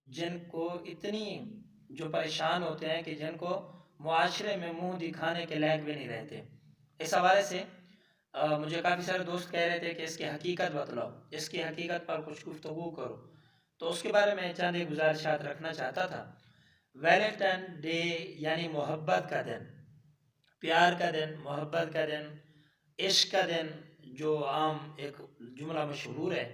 جن کو اتنی جو پریشان ہوتے ہیں کہ جن کو معاشرے میں منہ دکھانے کے لائق بھی نہیں رہتے. اس حوالے سے مجھے کافی سارے دوست کہہ رہے تھے کہ اس کی حقیقت بتلاؤ، اس کی حقیقت پر کچھ گفتگو کرو. تو اس کے بارے میں چند ایک گزارشات رکھنا چاہتا تھا. ویلنٹائن ڈے یعنی محبت کا دن، پیار کا دن، محبت کا دن، عشق کا دن، جو عام ایک جملہ مشہور ہے.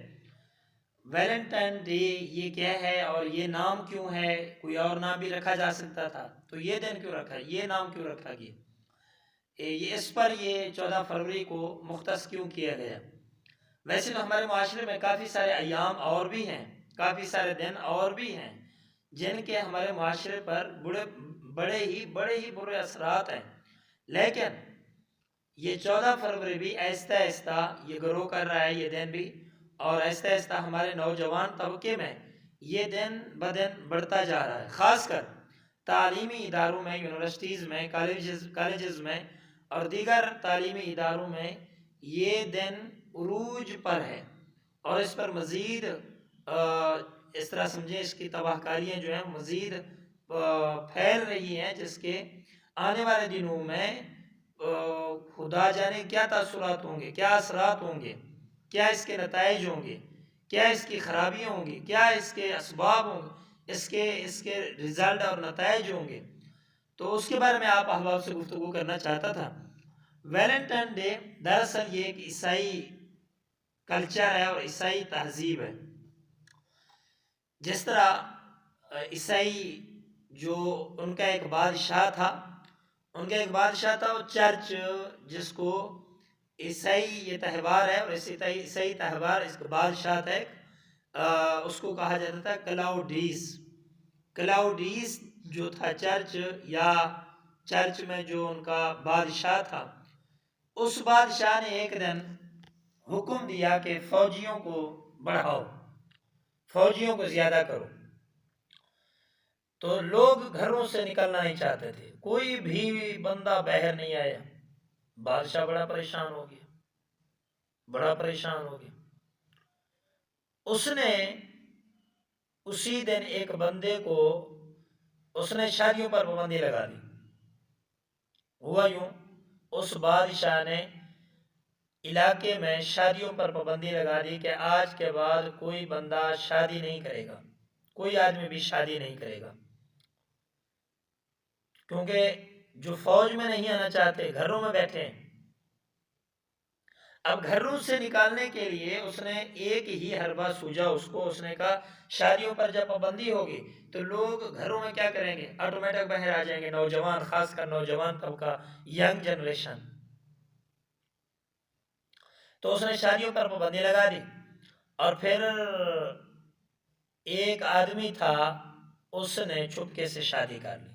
ویلنٹائن ڈے یہ کیا ہے اور یہ نام کیوں ہے؟ کوئی اور نام بھی رکھا جا سکتا تھا، تو یہ دن کیوں رکھا، یہ نام کیوں رکھا گیا، یہ اس پر یہ 14 فروری کو مختص کیوں کیا گیا؟ ویسے تو ہمارے معاشرے میں کافی سارے ایام اور بھی ہیں، کافی سارے دن اور بھی ہیں جن کے ہمارے معاشرے پر بڑے ہی برے اثرات ہیں، لیکن یہ 14 فروری بھی آہستہ آہستہ یہ گرو کر رہا ہے یہ دن بھی، اور آہستہ آہستہ ہمارے نوجوان طبقے میں یہ دن بدن بڑھتا جا رہا ہے. خاص کر تعلیمی اداروں میں، یونیورسٹیز میں، کالجز میں اور دیگر تعلیمی اداروں میں یہ دن عروج پر ہے، اور اس پر مزید اس طرح سمجھیں اس کی تباہ کاریاں جو ہیں مزید پھیل رہی ہیں، جس کے آنے والے دنوں میں خدا جانے کیا تاثرات ہوں گے، کیا اثرات ہوں گے، کیا اس کے نتائج ہوں گے، کیا اس کی خرابیاں ہوں گی، کیا اس کے اسباب ہوں گے، اس کے رزلٹ اور نتائج ہوں گے. تو اس کے بارے میں آپ احباب سے گفتگو کرنا چاہتا تھا. ویلنٹائن ڈے دراصل یہ ایک عیسائی کلچر ہے اور عیسائی تہذیب ہے. جس طرح عیسائی جو ان کا ایک بادشاہ تھا، وہ چرچ، جس کو عیسائی یہ تہوار ہے، اور عیسائی تہوار اس کا بادشاہ تھا، اس کو کہا جاتا تھا کلاؤڈیس جو تھا چرچ، یا چرچ میں جو ان کا بادشاہ تھا. اس بادشاہ نے ایک دن حکم دیا کہ فوجیوں کو بڑھاؤ، فوجیوں کو زیادہ کرو. تو لوگ گھروں سے نکلنا نہیں چاہتے تھے، کوئی بھی بندہ باہر نہیں آیا. بادشاہ بڑا پریشان ہو گیا. اس نے اسی دن ایک بندے کو اس نے شادیوں پر پابندی لگا دی. ہوا یوں، اس بادشاہ نے علاقے میں شادیوں پر پابندی لگا دی کہ آج کے بعد کوئی بندہ شادی نہیں کرے گا، کوئی آدمی بھی شادی نہیں کرے گا. کیونکہ جو فوج میں نہیں آنا چاہتے گھروں میں بیٹھے ہیں. اب گھروں سے نکالنے کے لیے اس نے ایک ہی حربہ سوجا. اس نے کہا شادیوں پر جب پابندی ہوگی تو لوگ گھروں میں کیا کریں گے، آٹومیٹک باہر آ جائیں گے، نوجوان، خاص کر نوجوان طبقہ، ینگ جنریشن. تو اس نے شادیوں پر پابندی لگا دی. اور پھر ایک آدمی تھا، اس نے چھپکے سے شادی کر لی.